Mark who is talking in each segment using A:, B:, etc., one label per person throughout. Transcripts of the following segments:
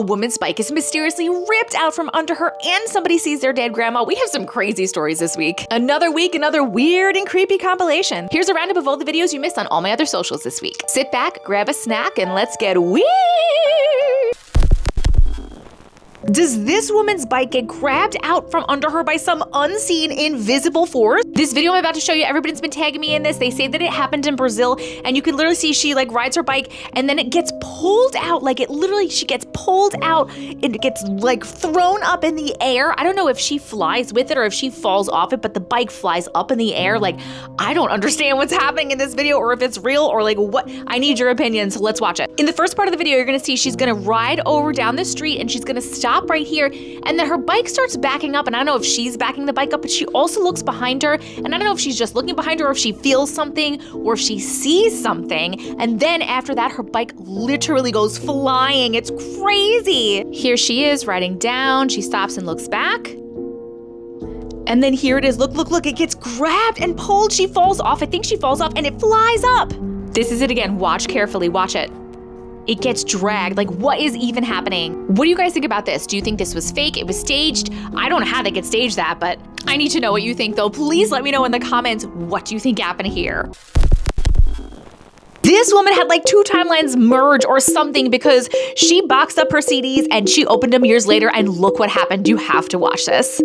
A: A woman's bike is mysteriously ripped out from under her and somebody sees their dead grandma. We have some crazy stories this week. Another week, another weird and creepy compilation. Here's a roundup of all the videos you missed on all my other socials this week. Sit back, grab a snack, and let's get weird. Does this woman's bike get grabbed out from under her by some unseen, invisible force? This video I'm about to show you, everybody's been tagging me in this. They say that it happened in Brazil, and you can literally see she like rides her bike, and then it gets pulled out, like she gets pulled out, it gets like thrown up in the air. I don't know if she flies with it or if she falls off it, but the bike flies up in the air. Like, I don't understand what's happening in this video, or if it's real, or like what. I need your opinion, so let's watch it. In the first part of the video, you're gonna see she's gonna ride over down the street, and she's gonna stop right here, and then her bike starts backing up, and I don't know if she's backing the bike up, but she also looks behind her, and I don't know if she's just looking behind her or if she feels something or if she sees something, and then after that her bike literally goes flying. It's crazy. Here she is riding down, she stops and looks back, and then here it is. Look, it gets grabbed and pulled. She falls off. I think she falls off and it flies up. This is it again. Watch carefully, watch it. It gets dragged. Like, what is even happening? What do you guys think about this? Do you think this was fake? It was staged? I don't know how they could stage that, but I need to know what you think though. Please let me know in the comments, what do you think happened here? This woman had like 2 timelines merge or something because she boxed up her CDs and she opened them years later, and look what happened. You have to watch this.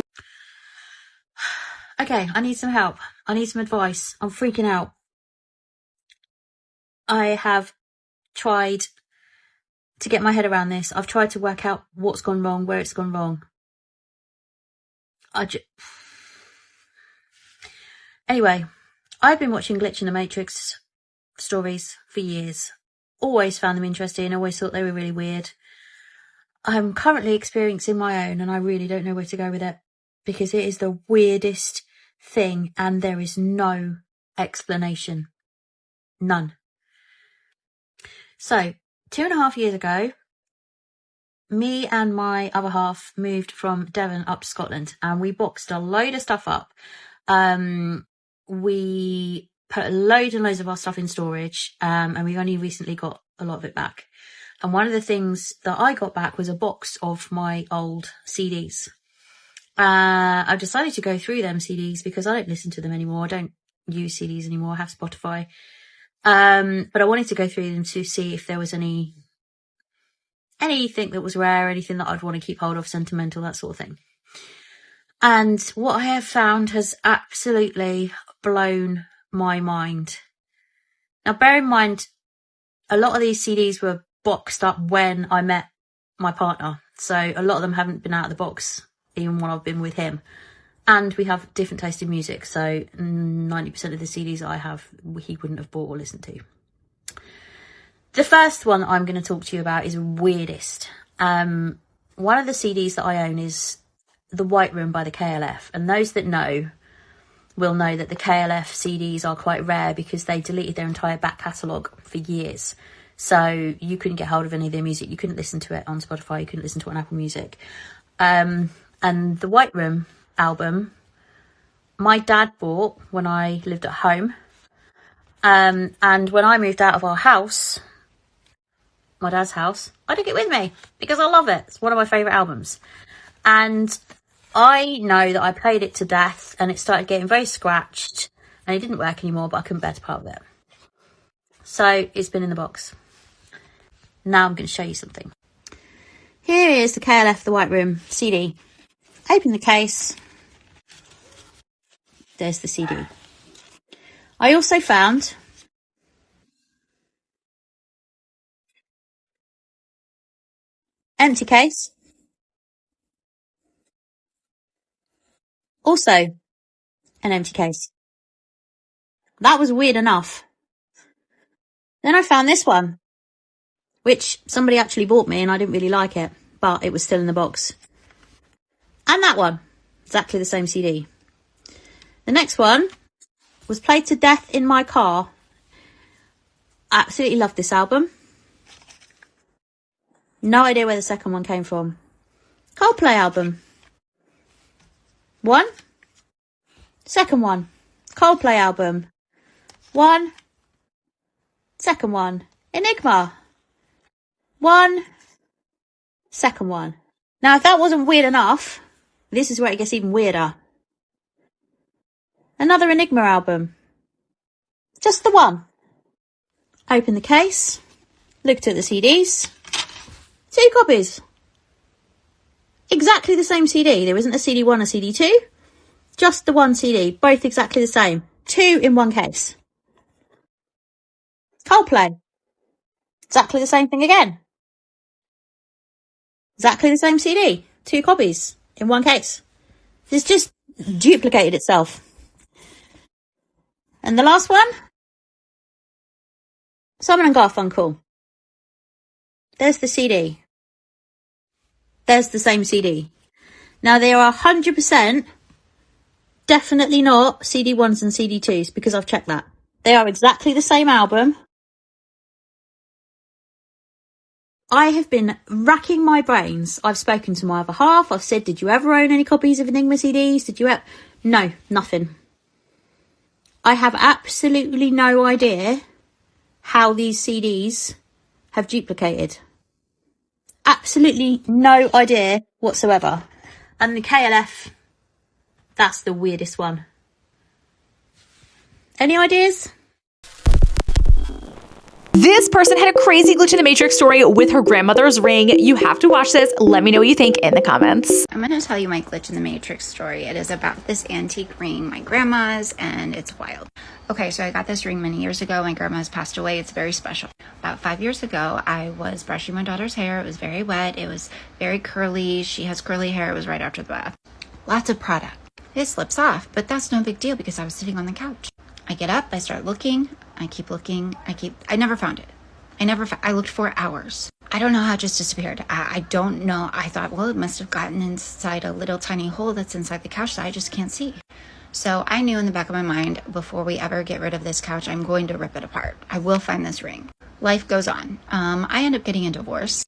B: Okay, I need some help. I need some advice. I'm freaking out. I have tried to get my head around this. I've tried to work out what's gone wrong, where it's gone wrong. Anyway, I've been watching Glitch in the Matrix stories for years. Always found them interesting, always thought they were really weird. I'm currently experiencing my own, and I really don't know where to go with it because it is the weirdest thing and there is no explanation. None. So, 2.5 years ago, me and my other half moved from Devon up to Scotland, and we boxed a load of stuff up. We put loads and loads of our stuff in storage, and we only recently got a lot of it back. And one of the things that I got back was a box of my old CDs. I've decided to go through them CDs because I don't listen to them anymore. I don't use CDs anymore. I have Spotify. But I wanted to go through them to see if there was anything that was rare, anything that I'd want to keep hold of, sentimental, that sort of thing. And what I have found has absolutely blown my mind. Now, bear in mind, a lot of these CDs were boxed up when I met my partner. So a lot of them haven't been out of the box, even when I've been with him. And we have different taste in music, so 90% of the CDs I have, he wouldn't have bought or listened to. The first one I'm going to talk to you about is weirdest. One of the CDs that I own is The White Room by the KLF. And those that know will know that the KLF CDs are quite rare because they deleted their entire back catalogue for years. So you couldn't get hold of any of their music. You couldn't listen to it on Spotify. You couldn't listen to it on Apple Music. And The White Room album my dad bought when I lived at home, and when I moved out of our house, my dad's house, I took it with me because I love it. It's one of my favourite albums, and I know that I played it to death and it started getting very scratched and it didn't work anymore, but I couldn't bear to part with it, so it's been in the box. Now I'm going to show you something. Here is the KLF The White Room CD. Open the case. There's the CD. I also found empty case. Also an empty case. That was weird enough. Then I found this one, which somebody actually bought me and I didn't really like it, but it was still in the box. And that one, exactly the same CD. The next one was played to death in my car. Absolutely loved this album. No idea where the second one came from. Coldplay album. One. Second one. Coldplay album. One. Second one. Enigma. One. Second one. Now, if that wasn't weird enough, this is where it gets even weirder. Another Enigma album. Just the one. Open the case. Looked at the CDs. 2 copies. Exactly the same CD. There isn't a CD1 or CD2. Just the one CD. Both exactly the same. 2 in one case. Coldplay. Exactly the same thing again. Exactly the same CD. 2 copies in one case. It's just duplicated itself. And the last one? Simon and Garfunkel. There's the CD. There's the same CD. Now, they are 100% definitely not CD1s and CD2s because I've checked that. They are exactly the same album. I have been racking my brains. I've spoken to my other half. I've said, did you ever own any copies of Enigma CDs? Did you ever? No, nothing. I have absolutely no idea how these CDs have duplicated. Absolutely no idea whatsoever. And the KLF, that's the weirdest one. Any ideas?
A: This person had a crazy glitch in the Matrix story with her grandmother's ring. You have to watch this. Let me know what you think in the comments.
C: I'm going to tell you my glitch in the Matrix story. It is about this antique ring, my grandma's, and it's wild. Okay, so I got this ring many years ago. My grandma's passed away. It's very special. About 5 years ago, I was brushing my daughter's hair. It was very wet. It was very curly. She has curly hair. It was right after the bath. Lots of product. It slips off, but that's no big deal because I was sitting on the couch. I get up, I start looking, I keep looking, I never found it. I looked for hours. I don't know how it just disappeared. I don't know. I thought, well, it must have gotten inside a little tiny hole that's inside the couch that I just can't see. So I knew in the back of my mind, before we ever get rid of this couch, I'm going to rip it apart. I will find this ring. Life goes on. I end up getting a divorce.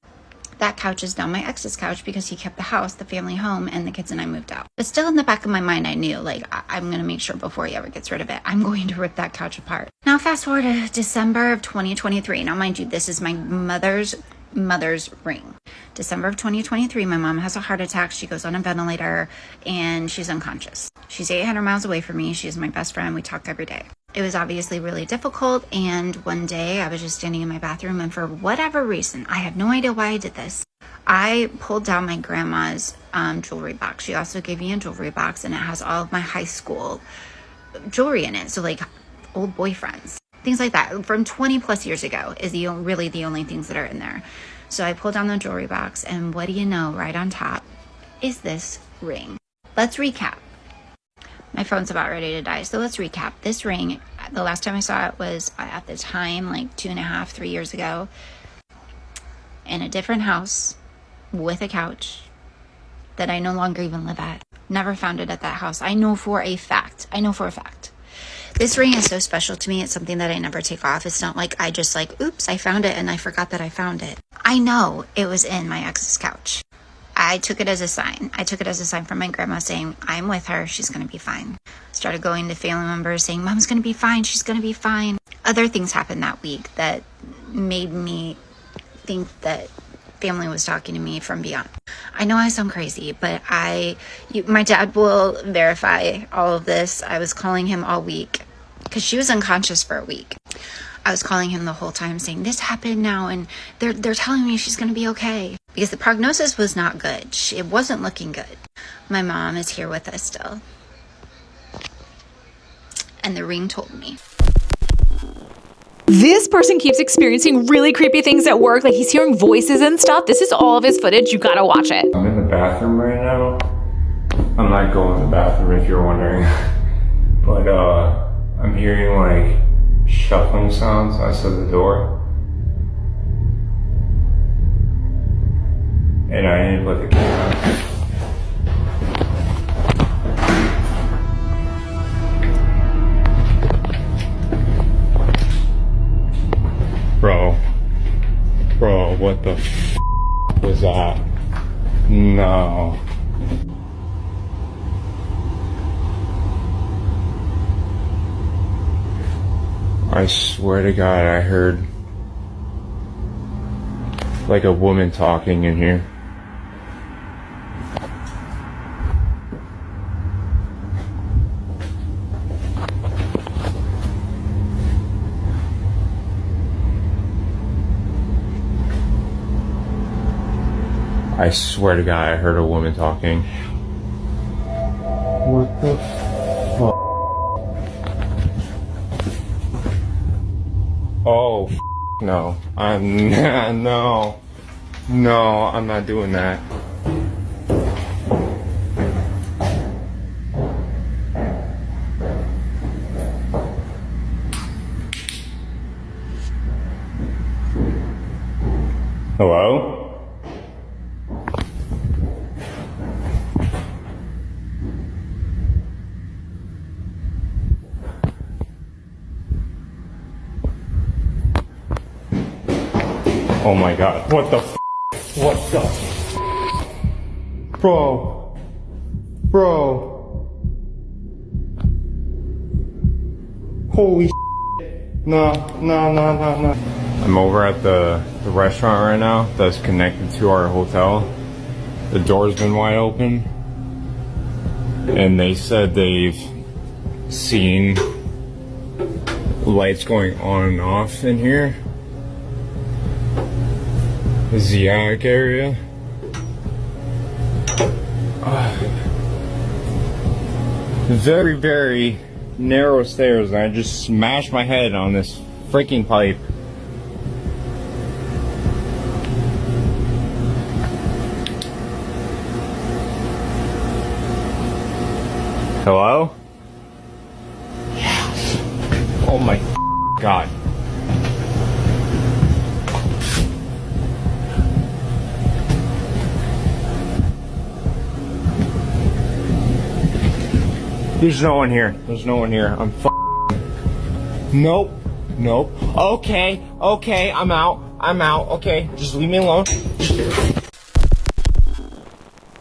C: That couch is now my ex's couch because he kept the house, the family home, and the kids and I moved out. But still in the back of my mind, I knew, like, I'm going to make sure before he ever gets rid of it, I'm going to rip that couch apart. Now, fast forward to December of 2023. Now, mind you, this is my mother's ring. December of 2023, my mom has a heart attack. She goes on a ventilator and she's unconscious. She's 800 miles away from me. She's my best friend. We talk every day. It was obviously really difficult, and one day I was just standing in my bathroom, and for whatever reason, I have no idea why I did this, I pulled down my grandma's jewelry box. She also gave me a jewelry box, and it has all of my high school jewelry in it, so like old boyfriends, things like that from 20 plus years ago is really the only things that are in there. So I pulled down the jewelry box, and what do you know, right on top is this ring. Let's recap. My phone's about ready to die, so let's recap. This ring, the last time I saw it was at the time like 2.5, 3 years ago in a different house with a couch that I no longer even live at. Never found it at that house. I know for a fact. This ring is so special to me. It's something that I never take off. It's not like I just like, oops, I found it and I forgot that I found it. I know it was in my ex's couch. I took it as a sign. I took it as a sign from my grandma saying, I'm with her. She's going to be fine. Started going to family members saying, Mom's going to be fine. She's going to be fine. Other things happened that week that made me think that family was talking to me from beyond. I know I sound crazy, but my dad will verify all of this. I was calling him all week because she was unconscious for a week. I was calling him the whole time saying, this happened now, and they're telling me she's going to be okay. Because the prognosis was not good. It wasn't looking good. My mom is here with us still. And the ring told me.
A: This person keeps experiencing really creepy things at work, like he's hearing voices and stuff. This is all of his footage. You gotta watch it.
D: I'm in the bathroom right now. I'm not going to the bathroom if you're wondering. But I'm hearing like shuffling sounds outside the door. And I need to put the camera. Bro, what the f was that? No. I swear to God, I heard like a woman talking in here. I swear to God, I heard a woman talking. What the fuck? Oh, no. No, I'm not doing that. Hello? Oh my God, what the f? What the f? Bro. Holy shit. No. I'm over at the restaurant right now that's connected to our hotel. The door's been wide open. And they said they've seen lights going on and off in here. The Zionic area. Very, very narrow stairs, and I just smashed my head on this freaking pipe. Hello? Yes. Oh my God. There's no one here. I'm Nope. Okay, I'm out. Okay, just leave me alone.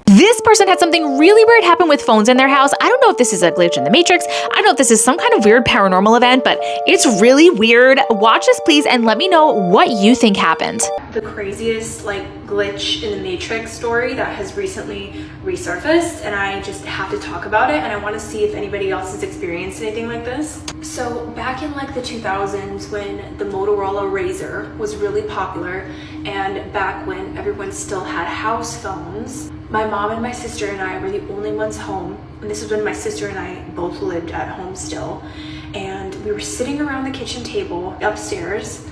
A: This person had something really weird happen with phones in their house. I don't know if this is a glitch in the Matrix. I don't know if this is some kind of weird paranormal event, but it's really weird. Watch this, please, and let me know what you think happened.
E: The craziest glitch in the Matrix story that has recently resurfaced, and I just have to talk about it, and I want to see if anybody else has experienced anything like this. So back in the 2000s, when the Motorola Razr was really popular, and back when everyone still had house phones, my mom and my sister and I were the only ones home, and this is when my sister and I both lived at home still, and we were sitting around the kitchen table upstairs,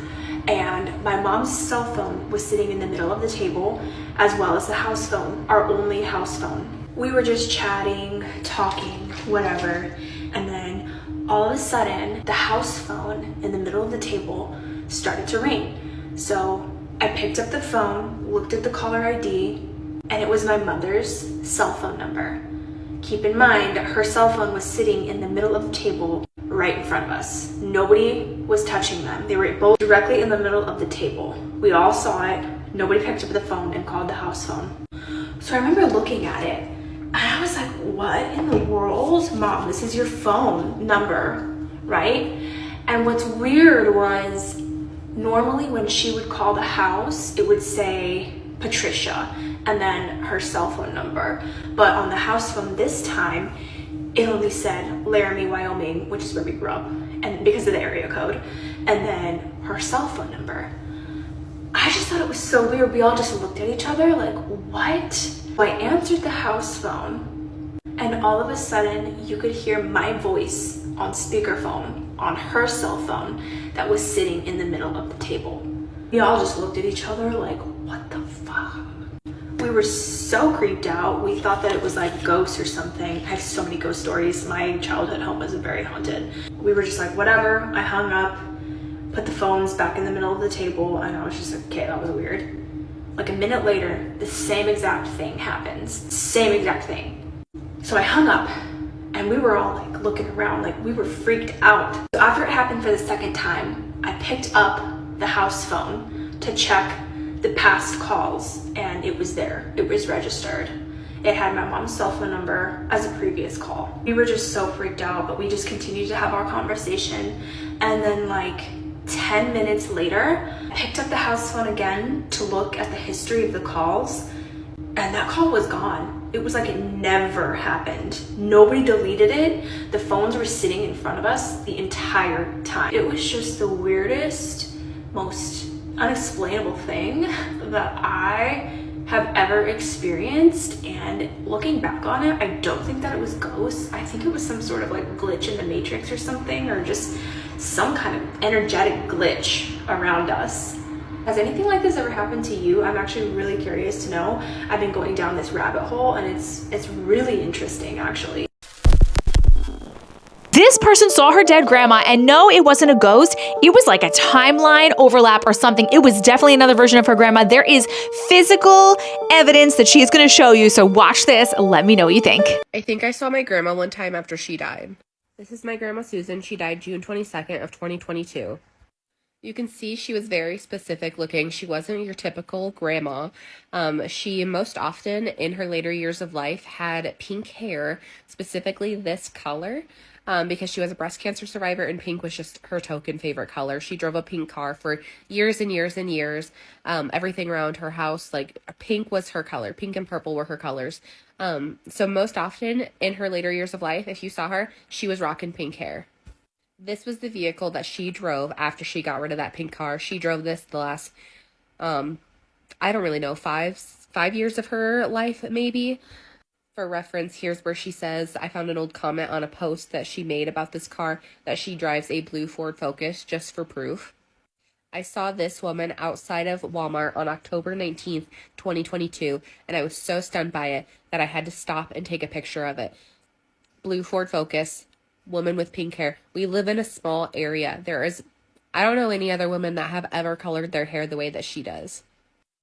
E: and my mom's cell phone was sitting in the middle of the table, as well as the house phone, our only house phone. We were just chatting, talking, whatever, and then all of a sudden, the house phone in the middle of the table started to ring. So I picked up the phone, looked at the caller ID, and it was my mother's cell phone number. Keep in mind, her cell phone was sitting in the middle of the table right in front of us. Nobody was touching them. They were both directly in the middle of the table. We all saw it. Nobody picked up the phone and called the house phone. So I remember looking at it, and I was like, what in the world? Mom, this is your phone number, right? And what's weird was, normally when she would call the house, it would say Patricia and then her cell phone number. But on the house phone this time, it only said Laramie, Wyoming, which is where we grew up, and because of the area code, and then her cell phone number. I just thought it was so weird. We all just looked at each other like, what? So I answered the house phone, and all of a sudden you could hear my voice on speakerphone on her cell phone that was sitting in the middle of the table. We all just looked at each other like, what the fuck? We were so creeped out. We thought that it was like ghosts or something. I have so many ghost stories. My childhood home was very haunted. We were just like, whatever. I hung up, put the phones back in the middle of the table, and I was just like, okay, that was weird. Like a minute later, the same exact thing happens. Same exact thing. So I hung up, and we were all like looking around, like we were freaked out. So after it happened for the second time, I picked up the house phone to check the past calls, and it was there. It was registered. It had my mom's cell phone number as a previous call. We were just so freaked out, but we just continued to have our conversation. And then 10 minutes later, I picked up the house phone again to look at the history of the calls, and that call was gone. It was like it never happened. Nobody deleted it. The phones were sitting in front of us the entire time. It was just the weirdest, most unexplainable thing that I have ever experienced. And looking back on it, I don't think that it was ghosts. I think it was some sort of like glitch in the Matrix or something, or just some kind of energetic glitch around us. Has anything like this ever happened to you? I'm actually really curious to know. I've been going down this rabbit hole, and it's really interesting, actually.
A: This person saw her dead grandma, and no, it wasn't a ghost. It was like a timeline overlap or something. It was definitely another version of her grandma. There is physical evidence that she's gonna show you, so watch this. Let me know what you think.
F: I think I saw my grandma one time after she died. This is my grandma Susan. She died June 22nd of 2022. You can see she was very specific looking. She wasn't your typical grandma. She most often in her later years of life had pink hair, specifically this color. Because she was a breast cancer survivor and pink was just her token favorite color. She drove a pink car for years and years and years. Everything around her house, like pink was her color. Pink and purple were her colors. So most often in her later years of life, if you saw her, she was rocking pink hair. This was the vehicle that she drove after she got rid of that pink car. She drove this the last, I don't really know, five years of her life, maybe. For reference, here's where she says, I found an old comment on a post that she made about this car that she drives a blue Ford Focus, just for proof. I saw this woman outside of Walmart on October 19th, 2022, and I was so stunned by it that I had to stop and take a picture of it. Blue Ford Focus, woman with pink hair. We live in a small area. I don't know any other women that have ever colored their hair the way that she does.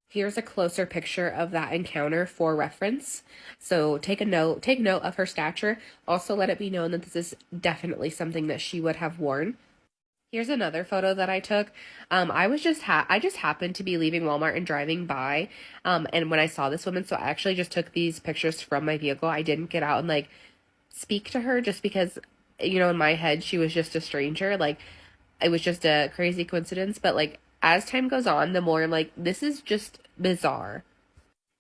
F: Here's a closer picture of that encounter for reference. So take note of her stature. Also let it be known that this is definitely something that she would have worn. Here's another photo that I took. I just happened to be leaving Walmart and driving by. And when I saw this woman, so I actually just took these pictures from my vehicle. I didn't get out and like speak to her just because, you know, in my head, she was just a stranger. Like it was just a crazy coincidence. But like, as time goes on, the more I'm like, this is just bizarre.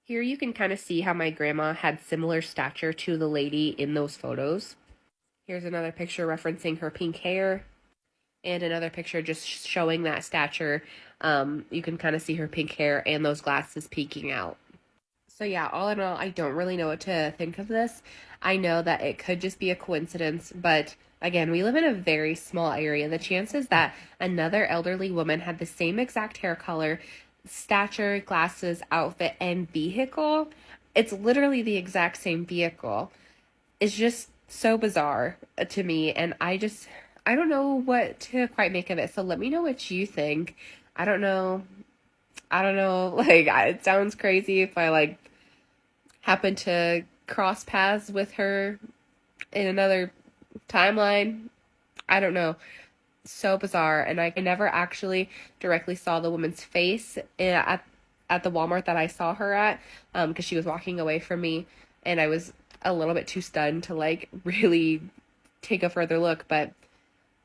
F: Here you can kind of see how my grandma had similar stature to the lady in those photos. Here's another picture referencing her pink hair. And another picture just showing that stature. You can kind of see her pink hair and those glasses peeking out. So yeah, all in all, I don't really know what to think of this. I know that it could just be a coincidence, but again, we live in a very small area. The chances that another elderly woman had the same exact hair color, stature, glasses, outfit, and vehicle, it's literally the exact same vehicle. It's just so bizarre to me, and I don't know what to quite make of it. So let me know what you think. I don't know, like, it sounds crazy if I, like, happen to cross paths with her in another timeline. I don't know. So bizarre. And I never actually directly saw the woman's face at the Walmart that I saw her at, because she was walking away from me, and I was a little bit too stunned to, like, really take a further look. But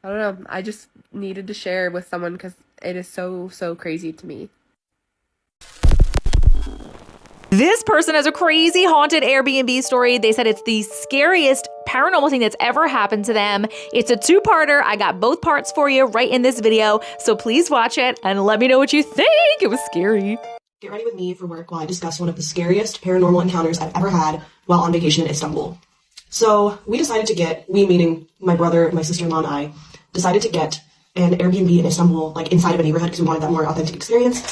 F: I don't know. I just needed to share with someone because it is so crazy to me.
A: This person has a crazy haunted Airbnb story. They said it's the scariest paranormal thing that's ever happened to them. It's a two-parter. I got both parts for you right in this video, so please watch it and let me know what you think. It was scary.
G: Get ready with me for work while I discuss one of the scariest paranormal encounters I've ever had while on vacation in Istanbul. So we meaning my brother, my sister-in-law, and I, decided to get an Airbnb in Istanbul, like inside of a neighborhood, because we wanted that more authentic experience.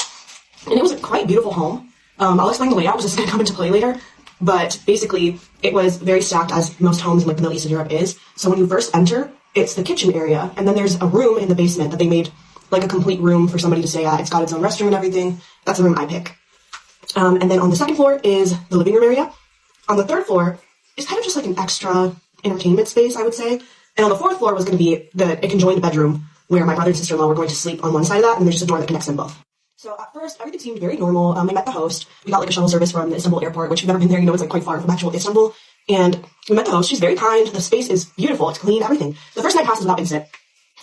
G: And it was a quite beautiful home. I'll explain the layout, which is going to come into play later. But basically, it was very stacked, as most homes in like the Middle East and Europe is. So when you first enter, it's the kitchen area, and then there's a room in the basement that they made like a complete room for somebody to stay at. It's got its own restroom and everything. That's the room I pick. And then on the second floor is the living room area. On the third floor is kind of just like an extra entertainment space, I would say. And on the fourth floor was going to be it can join the bedroom where my brother and sister-in-law were going to sleep on one side of that, and there's just a door that connects them both. So at first, everything seemed very normal. We met the host. We got like a shuttle service from the Istanbul airport, which if you've never been there, you know it's like quite far from actual Istanbul. And we met the host. She's very kind. The space is beautiful. It's clean, everything. The first night passes without incident.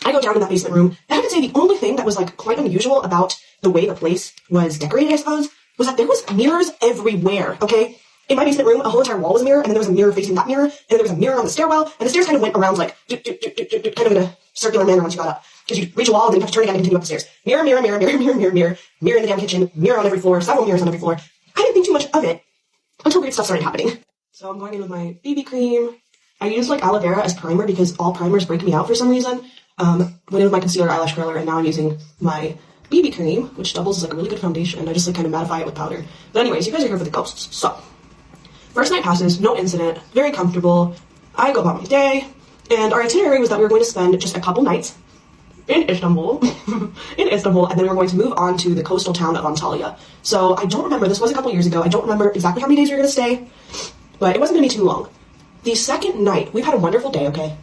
G: I go down in that basement room, and I could say the only thing that was like quite unusual about the way the place was decorated, I suppose, was that there was mirrors everywhere, okay? In my basement room, a whole entire wall was a mirror, and then there was a mirror facing that mirror, and then there was a mirror on the stairwell, and the stairs kind of went around like, kind of in a circular manner once you got up. Because you reach a wall, and then you have to turn again and continue up the stairs. Mirror, mirror, mirror, mirror, mirror, mirror, mirror, mirror in the damn kitchen, mirror on every floor, several mirrors on every floor. I didn't think too much of it until weird stuff started happening. So I'm going in with my BB cream. I used like aloe vera as primer because all primers break me out for some reason. Went in with my concealer, eyelash curler, and now I'm using my BB cream, which doubles as like a really good foundation. I just like kind of mattify it with powder. But anyways, you guys are here for the ghosts. So, first night passes, no incident, very comfortable. I go about my day, and our itinerary was that we were going to spend just a couple nights in Istanbul, and then we were going to move on to the coastal town of Antalya. So I don't remember, this was a couple years ago, I don't remember exactly how many days we were going to stay, but it wasn't going to be too long. The second night, we've had a wonderful day, okay?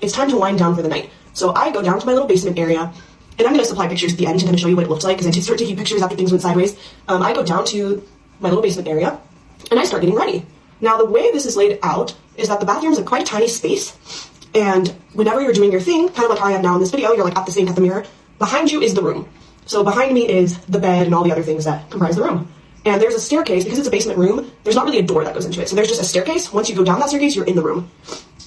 G: It's time to wind down for the night. So I go down to my little basement area, and I'm going to supply pictures at the end to kind of show you what it looked like, because I did start taking pictures after things went sideways. I go down to my little basement area, and I start getting ready. Now, the way this is laid out is that the bathroom is a quite tiny space, and whenever you're doing your thing, kind of like how I am now in this video, you're like at the sink at the mirror, behind you is the room. So behind me is the bed and all the other things that comprise the room. And there's a staircase, because it's a basement room, there's not really a door that goes into it. So there's just a staircase. Once you go down that staircase, you're in the room.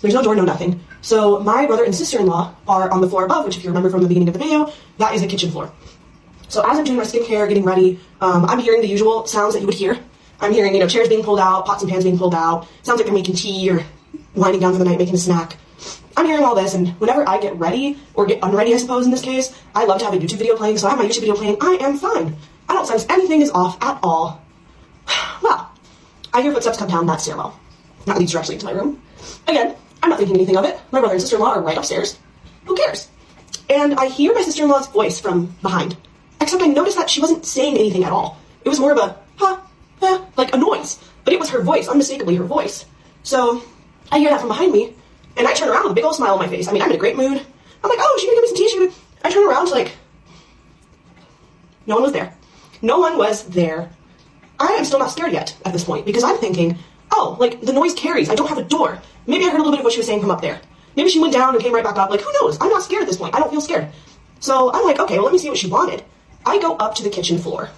G: There's no door, no nothing. So my brother and sister-in-law are on the floor above, which if you remember from the beginning of the video, that is the kitchen floor. So as I'm doing my skincare, getting ready, I'm hearing the usual sounds that you would hear. I'm hearing, chairs being pulled out, pots and pans being pulled out. Sounds like they're making tea or winding down for the night, making a snack. I'm hearing all this, and whenever I get ready, or get unready, I suppose, in this case, I love to have a YouTube video playing, so I have my YouTube video playing. I am fine. I don't sense anything is off at all. Well, I hear footsteps come down that stairwell. That leads directly into my room. Again, I'm not thinking anything of it. My brother and sister-in-law are right upstairs. Who cares? And I hear my sister-in-law's voice from behind. Except I noticed that she wasn't saying anything at all. It was more of a, like a noise. But it was her voice, unmistakably her voice. So, I hear that from behind me, and I turn around with a big old smile on my face. I mean, I'm in a great mood. I'm like, oh, she's gonna give me some tea, she's gonna... I turn around, like... No one was there. No one was there. I am still not scared yet at this point, because I'm thinking, oh, like, the noise carries. I don't have a door. Maybe I heard a little bit of what she was saying from up there. Maybe she went down and came right back up. Like, who knows? I'm not scared at this point. I don't feel scared. So I'm like, okay, well, let me see what she wanted. I go up to the kitchen floor.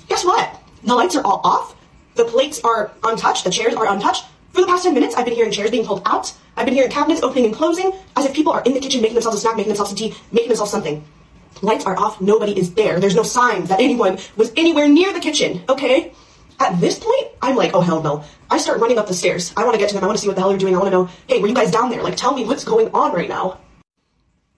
G: Guess what? The lights are all off. The plates are untouched. The chairs are untouched. For the past 10 minutes, I've been hearing chairs being pulled out. I've been hearing cabinets opening and closing, as if people are in the kitchen making themselves a snack, making themselves some tea, making themselves something. Lights are off. Nobody is there. There's no signs that anyone was anywhere near the kitchen, okay? At this point, I'm like, oh, hell no. I start running up the stairs. I want to get to them. I want to see what the hell they're doing. I want to know, hey, were you guys down there? Like, tell me what's going on right now.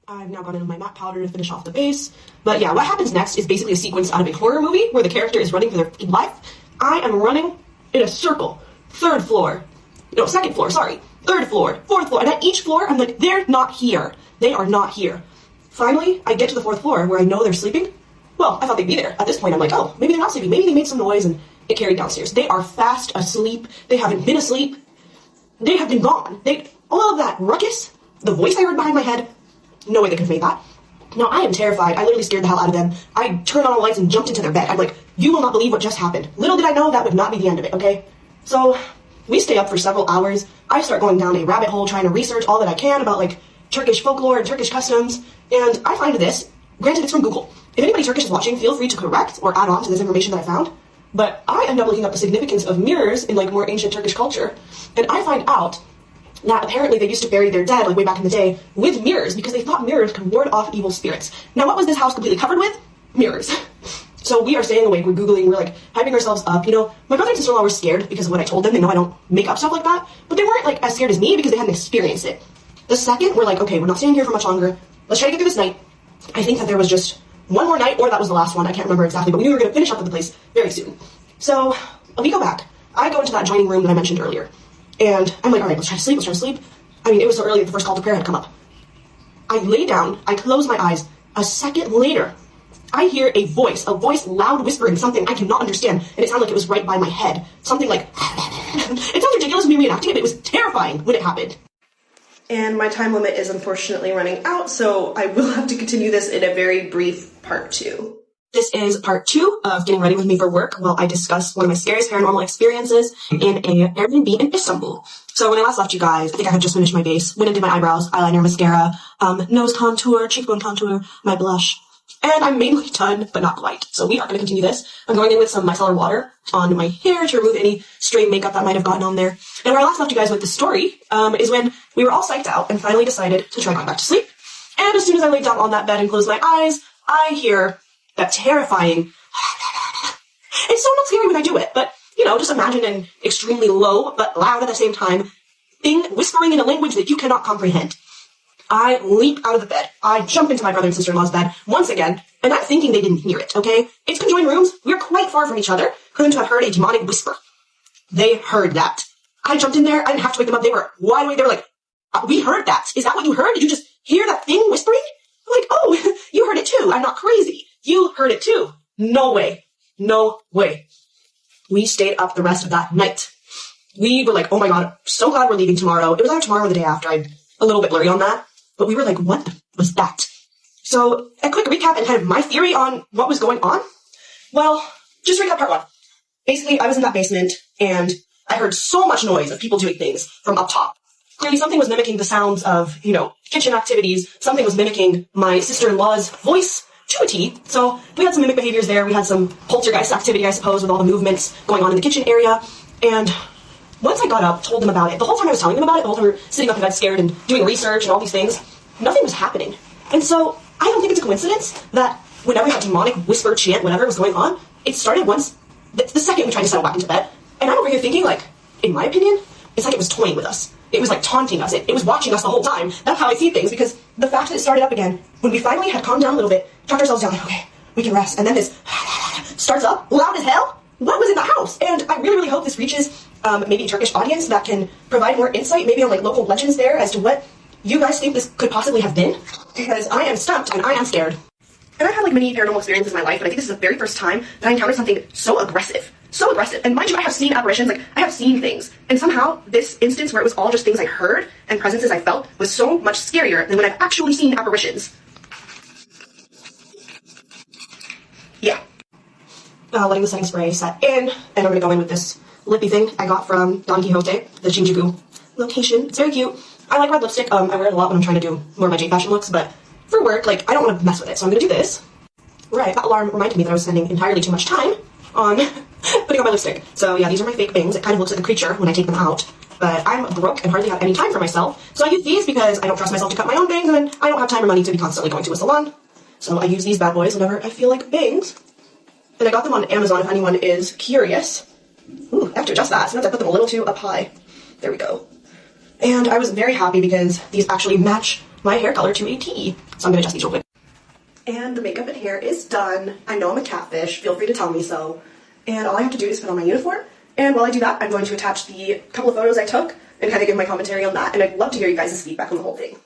G: I've now gone in with my matte powder to finish off the base. But yeah, what happens next is basically a sequence out of a horror movie where the character is running for their life. I am running in a circle. Second floor, sorry. Third floor, fourth floor. And at each floor, I'm like, they're not here. They are not here. Finally, I get to the fourth floor where I know they're sleeping. Well, I thought they'd be there. At this point, I'm like, oh, maybe they're not sleeping. Maybe they made some noise and it carried downstairs. They are fast asleep. They haven't been asleep. They have been gone. All of that ruckus, the voice I heard behind my head, no way they could have made that. Now, I am terrified. I literally scared the hell out of them. I turned on the lights and jumped into their bed. I'm like, you will not believe what just happened. Little did I know that would not be the end of it, okay? So, we stay up for several hours. I start going down a rabbit hole trying to research all that I can about, like, Turkish folklore and Turkish customs. And I find this, granted it's from Google. If anybody Turkish is watching, feel free to correct or add on to this information that I found. But I end up looking up the significance of mirrors in, like, more ancient Turkish culture. And I find out that apparently they used to bury their dead, like, way back in the day, with mirrors, because they thought mirrors could ward off evil spirits. Now, what was this house completely covered with? Mirrors. So we are staying awake, we're Googling, we're, like, hyping ourselves up, My brother and sister-in-law were scared because of what I told them. They know I don't make up stuff like that. But they weren't, like, as scared as me because they hadn't experienced it. The second, we're like, okay, we're not staying here for much longer. Let's try to get through this night. I think that there was just one more night, or that was the last one. I can't remember exactly, but we knew we were going to finish up with the place very soon. So we go back. I go into that adjoining room that I mentioned earlier. And I'm like, all right, let's try to sleep. I mean, it was so early that the first call to prayer had come up. I lay down, I close my eyes. A second later, I hear a voice loud whispering something I cannot understand, and it sounded like it was right by my head. Something like, it sounds ridiculous to me reenacting it, but it was terrifying when it happened. And my time limit is unfortunately running out, so I will have to continue this in a very brief part 2. This is part 2 of getting ready with me for work while I discuss one of my scariest paranormal experiences in an Airbnb in Istanbul. So when I last left you guys, I think I had just finished my base, went and did my eyebrows, eyeliner, mascara, nose contour, cheekbone contour, my blush. And I'm mainly done, but not quite. So we are going to continue this. I'm going in with some micellar water on my hair to remove any stray makeup that might have gotten on there. And where I last left you guys with the story is when we were all psyched out and finally decided to try going back to sleep. And as soon as I laid down on that bed and closed my eyes, I hear that terrifying It's so not scary when I do it, but, you know, just imagine an extremely low, but loud at the same time, thing whispering in a language that you cannot comprehend. I leap out of the bed. I jump into my brother and sister-in-law's bed once again, and I'm thinking they didn't hear it, okay? It's conjoined rooms. We're quite far from each other for them to have heard a demonic whisper. They heard that. I jumped in there. I didn't have to wake them up. They were wide awake. They were like, we heard that. Is that what you heard? Did you just hear that thing whispering? I'm like, oh, you heard it too. I'm not crazy. You heard it too. No way. No way. We stayed up the rest of that night. We were like, oh my God, so glad we're leaving tomorrow. It was either tomorrow or the day after. I'm a little bit blurry on that. But we were like, what was that? So a quick recap and kind of my theory on what was going on. Well, just recap part one. Basically, I was in that basement and I heard so much noise of people doing things from up top. Clearly something was mimicking the sounds of, you know, kitchen activities. Something was mimicking my sister-in-law's voice to a T. So we had some mimic behaviors there. We had some poltergeist activity, I suppose, with all the movements going on in the kitchen area. And once I got up, told them about it, the whole time I was telling them about it, the whole time we were sitting up in bed scared and doing research and all these things, nothing was happening. And so I don't think it's a coincidence that whenever that demonic whisper, chant, whatever was going on, it started once, the second we tried to settle back into bed. And I'm over here thinking, like, in my opinion, it's like it was toying with us. It was like taunting us. It was watching us the whole time. That's how I see things, because the fact that it started up again, when we finally had calmed down a little bit, talked ourselves down, like, okay, we can rest. And then this starts up, loud as hell. What was in the house? And I really, really hope this reaches maybe a Turkish audience that can provide more insight, maybe on like local legends there as to what you guys think this could possibly have been, because I am stumped and I am scared. And I've had like many paranormal experiences in my life, but I think this is the very first time that I encountered something so aggressive. So aggressive. And mind you, I have seen apparitions, like I have seen things. And somehow this instance where it was all just things I heard and presences I felt was so much scarier than when I've actually seen apparitions. Yeah. Letting the setting spray set in, and I'm going to go in with this lippy thing I got from Don Quixote, the Shinjuku location. It's very cute. I like red lipstick. I wear it a lot when I'm trying to do more of my J fashion looks, but for work, like, I don't want to mess with it, so I'm going to do this. Right, that alarm reminded me that I was spending entirely too much time on putting on my lipstick. So yeah, these are my fake bangs. It kind of looks like a creature when I take them out, but I'm broke and hardly have any time for myself, so I use these because I don't trust myself to cut my own bangs, and then I don't have time or money to be constantly going to a salon. So I use these bad boys whenever I feel like bangs. And I got them on Amazon if anyone is curious. Ooh, I have to adjust that. Sometimes I put them a little too up high. There we go. And I was very happy because these actually match my hair color to a T. So I'm going to adjust these real quick. And the makeup and hair is done. I know I'm a catfish. Feel free to tell me so. And all I have to do is put on my uniform. And while I do that, I'm going to attach the couple of photos I took and kind of give my commentary on that. And I'd love to hear you guys' feedback on the whole thing.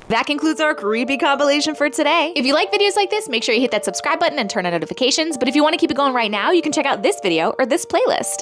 A: That concludes our creepy compilation for today. If you like videos like this, make sure you hit that subscribe button and turn on notifications. But if you want to keep it going right now, you can check out this video or this playlist.